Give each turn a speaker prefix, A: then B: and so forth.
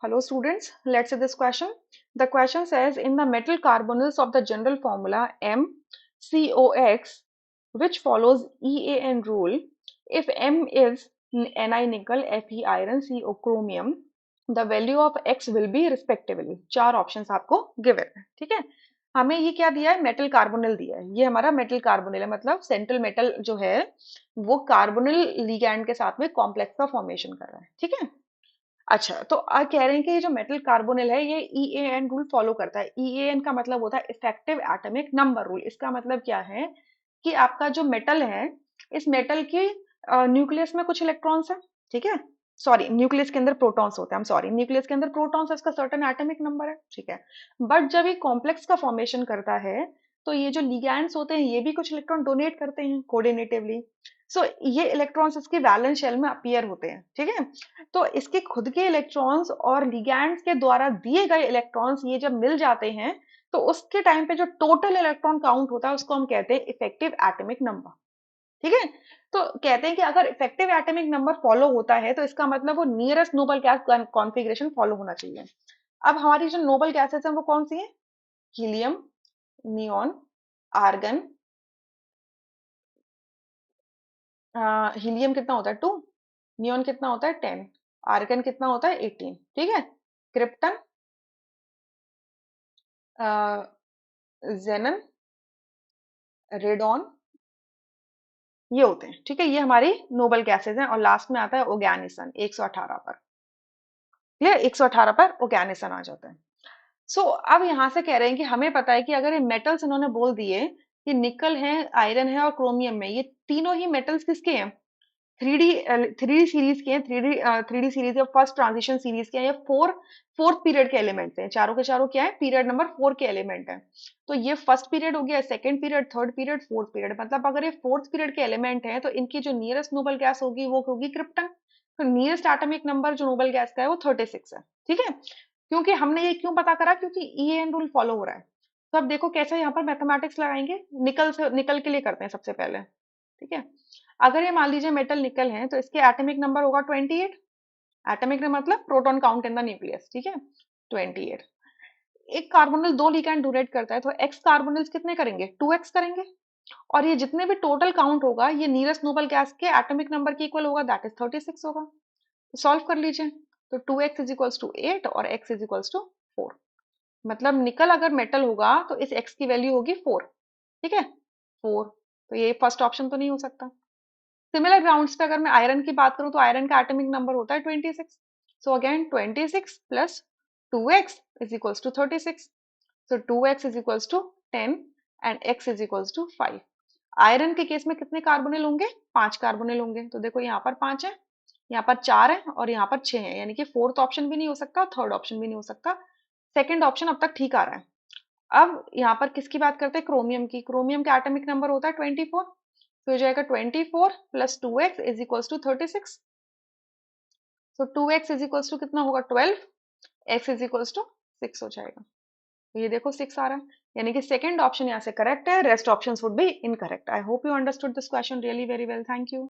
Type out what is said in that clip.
A: Hello students, let's see this question. The question says in the metal carbonyls of the general formula MCOX, which follows EAN rule, if M is Ni nickel, Fe iron, Co chromium, the value of X will be respectively. चार options आपको given है, ठीक है। हमें ये क्या दिया है, मेटल कार्बोनिल दिया है। ये हमारा मेटल कार्बोनिल है, मतलब सेंट्रल मेटल जो है वो कार्बोनिल लिगैंड के साथ में कॉम्प्लेक्स का फॉर्मेशन कर रहा है, ठीक है। अच्छा, तो कह रहे हैं कि ये जो मेटल कार्बोनिल है ये ईएएन रूल फॉलो करता है। ईएएन का मतलब होता है इफेक्टिव एटॉमिक नंबर रूल। इसका मतलब क्या है कि आपका जो मेटल है, इस मेटल की न्यूक्लियस में कुछ इलेक्ट्रॉन्स है, ठीक है। सॉरी, न्यूक्लियस के अंदर प्रोटॉन्स होते हैं, सॉरी, न्यूक्लियस के अंदर प्रोटॉन्स है, इसका सर्टेन एटॉमिक नंबर है, ठीक है। बट जब ये कॉम्प्लेक्स का फॉर्मेशन करता है तो ये जो लिगैंड्स होते हैं ये भी कुछ इलेक्ट्रॉन डोनेट करते हैं कोऑर्डिनेटिवली। सो ये इलेक्ट्रॉन्स इसके वैलेंस शेल में अपीयर होते हैं, ठीक है। तो इसके खुद के इलेक्ट्रॉन्स और लिगैंड्स के द्वारा दिए गए इलेक्ट्रॉन्स ये जब मिल जाते हैं तो उसके टाइम पे जो टोटल इलेक्ट्रॉन काउंट होता है उसको हम कहते हैं इफेक्टिव एटॉमिक नंबर, ठीक है। तो कहते हैं कि अगर इफेक्टिव एटॉमिक नंबर फॉलो होता है तो इसका मतलब वो nearest noble gas configuration follow होना चाहिए। अब हमारी जो नोबल गैसेस हैं वो कौन सी है? Helium, neon, argon. हीलियम कितना होता है? 2। नियॉन कितना होता है? 10। आर्गन कितना होता है? 18, ठीक है। क्रिप्टन, जेनन, रेडॉन, ये होते हैं, ठीक है। ये हमारी नोबल गैसेस हैं और लास्ट में आता है ओगैनिसन 118 पर। क्लियर? 118 पर ओगैनिसन आ जाता है। सो अब यहाँ से कह रहे हैं कि हमें पता है कि अगर ये मेटल्स इन्होंने बोल दिए कि निकल है, आयरन है और क्रोमियम में, ये तीनों ही मेटल्स किसके हैं? Three D three D series के हैं। थ्री डी सीरीज या फर्स्ट ट्रांजिशन सीरीज के हैं। ये फोर्थ पीरियड के एलिमेंट्स हैं। चारों के चारों क्या है? पीरियड नंबर 4 के एलिमेंट हैं। तो ये फर्स्ट पीरियड हो गया, second period, third period, fourth period. मतलब अगर ये फोर्थ पीरियड के एलिमेंट हैं तो इनकी जो नियरेस्ट नोबल गैस होगी वो होगी क्रिप्टन। तो नियरेस्ट एटॉमिक नंबर जो नोबल गैस का है वो 36 है, ठीक है। क्योंकि हमने ये क्यों पता करा? क्योंकि ईएन रूल फॉलो हो रहा है। तो अब देखो कैसे यहाँ पर मैथमेटिक्स लगाएंगे। निकल के लिए करते हैं सबसे पहले, ठीक है। अगर ये मान लीजिए मेटल निकल है तो इसके एटॉमिक नंबर होगा 28। एटॉमिक नंबर मतलब proton count in the nucleus, ठीक है। 28। एक कार्बोनिल दो लिगैंड डोनेट करता है तो एक्स कार्बोनिल्स कितने करेंगे? 2x करेंगे। और ये जितने भी टोटल काउंट होगा ये नीयरेस्ट नोबल गैस के एटॉमिक नंबर के इक्वल होगा, दैट इज 36 होगा। तो सॉल्व कर लीजिए। तो 2x इज इक्वल्स टू 8 और x इज इक्वल्स टू 4। मतलब निकल अगर मेटल होगा तो इस x की वैल्यू होगी 4, ठीक है। 4। तो ये फर्स्ट ऑप्शन तो नहीं हो सकता। सिमिलर ग्राउंड्स पे अगर मैं आयरन की बात करूं तो आयरन का एटॉमिक नंबर होता है 26। So again 26 plus 2x is equals to 36। So 2x is equals to 10 and x is equals to 5। Iron के केस में कितने कार्बोनिल होंगे? 5 कार्बोनिल होंगे। तो देखो यहाँ पर 5 है, यहाँ पर 4 है और यहाँ पर 6 है। यानी कि फोर्थ ऑप्शन भी नहीं हो सकता, थर्ड ऑप्शन भी नहीं हो सकता। सेकंड ऑप्शन अब तक ठीक आ रहा है। अब यहाँ पर किसकी बात करते हैं? क्रोमियम की। क्रोमियम का एटॉमिक नंबर होता है 24। तो हो जाएगा 24 plus 2x is equals to 36। So 2x is equals to कितना होगा? 12। x इज इक्वल्स टू 6 हो जाएगा। तो ये देखो 6 आ रहा है। यानी कि सेकंड ऑप्शन यहाँ से करेक्ट है, rest options would be incorrect. I hope you understood this question really very well. Thank you.